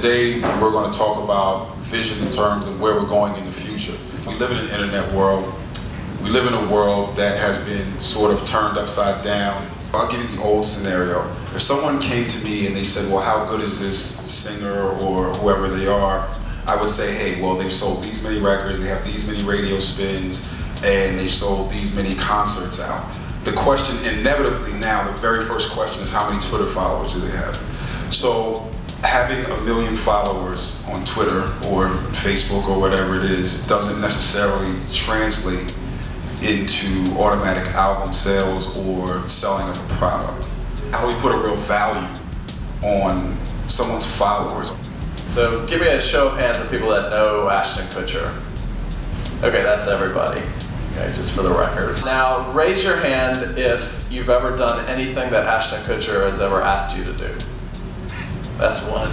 today we're going to talk about vision in terms of where we're going in the future. We live in an internet world. We live in a world that has been sort of turned upside down. I'll give you the old scenario. If someone came to me and they said, well, how good is this singer or whoever they are, I would say, hey, well, they've sold these many records, they have these many radio spins, and they've sold these many concerts out. The question, inevitably now, the very first question is how many Twitter followers do they have? So having 1 million followers on Twitter or Facebook or whatever it is doesn't necessarily translate into automatic album sales or selling of a product. How do we put a real value on someone's followers? So give me a show of hands of people that know Ashton Kutcher. Okay, that's everybody. Okay, just for the record. Now, raise your hand if you've ever done anything that Ashton Kutcher has ever asked you to do. That's one.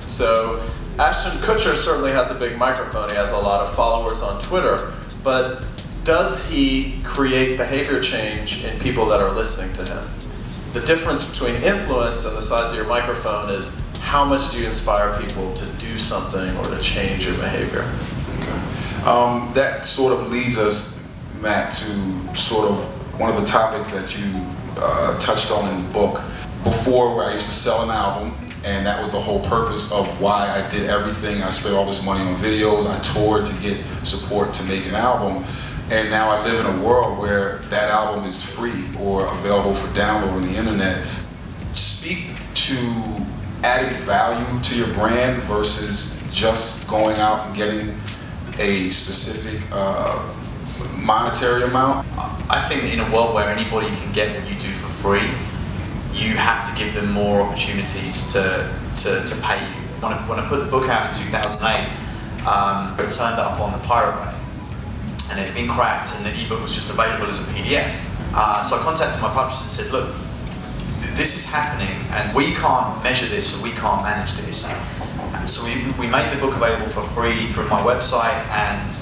So, Ashton Kutcher certainly has a big microphone. He has a lot of followers on Twitter. But does he create behavior change in people that are listening to him? The difference between influence and the size of your microphone is how much do you inspire people to do something or to change your behavior? Okay. That sort of leads us, Matt, to sort of one of the topics that you touched on in the book. Before, where I used to sell an album, and that was the whole purpose of why I did everything. I spent all this money on videos, I toured to get support to make an album, and now I live in a world where that album is free or available for download on the internet. Speak to adding value to your brand versus just going out and getting a specific monetary amount. I think that in a world where anybody can get what you do for free, you have to give them more opportunities to pay you. When I put the book out in 2008, it turned up on the Pirate Bay, and it had been cracked, and the ebook was just available as a PDF. So I contacted my publisher and said, look, this is happening, and we can't measure this, or we can't manage this. And so we made the book available for free through my website, and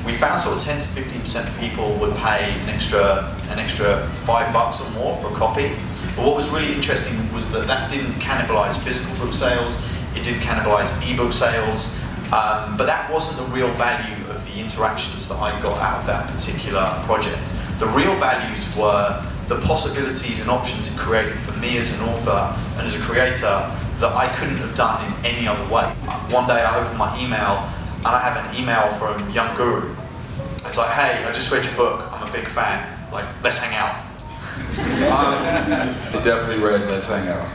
we found sort of 10 to 15% of people would pay an extra $5 or more for a copy. But what was really interesting was that didn't cannibalize physical book sales, it didn't cannibalize ebook sales, but that wasn't the real value of the interactions that I got out of that particular project. The real values were the possibilities and options it created for me as an author and as a creator that I couldn't have done in any other way. One day I opened my email and I have an email from Young Guru. It's like, hey, I just read your book, I'm a big fan, like, let's hang out. I definitely read Let's Hang Out.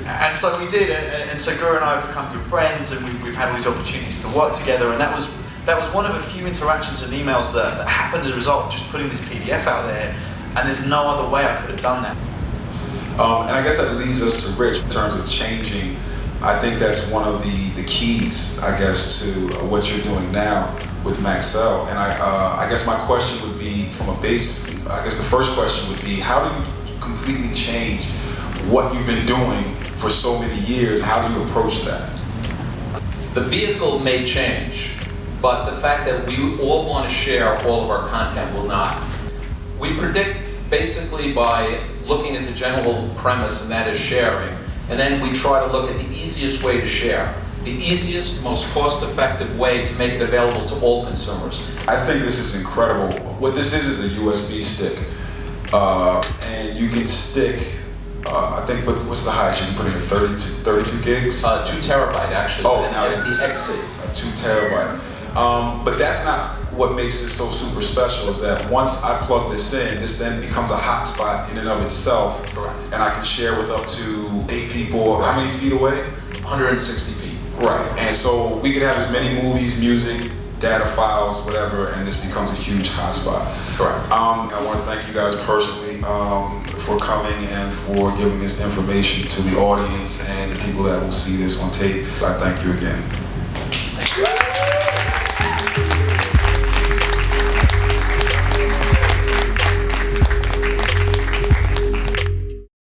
And so we did, and so Guru and I have become good friends, and we've had all these opportunities to work together, and that was one of a few interactions and emails that happened as a result of just putting this PDF out there, and there's no other way I could have done that. And I guess that leads us to Rich in terms of changing. I think that's one of the keys, I guess, to what you're doing now with Maxell. And I guess my question would be the first question would be, how do you completely change what you've been doing for so many years? How do you approach that? The vehicle may change, but the fact that we all want to share all of our content will not. We predict basically by looking at the general premise, and that is sharing, and then we try to look at the easiest way to share. The easiest, most cost-effective way to make it available to all consumers. I think this is incredible. What this is a USB stick. And you can stick, I think, what's the highest? You can put in 32 gigs? 2 terabyte, actually. Oh, now it's SDXC. 2 terabyte. But that's not what makes it so super special, is that once I plug this in, this then becomes a hotspot in and of itself. Correct. And I can share with up to 8 people. How many feet away? 160 feet. Right, and so we could have as many movies, music, data files, whatever, and this becomes a huge hotspot. Correct. I want to thank you guys personally for coming and for giving this information to the audience and the people that will see this on tape. I thank you again. Thank you.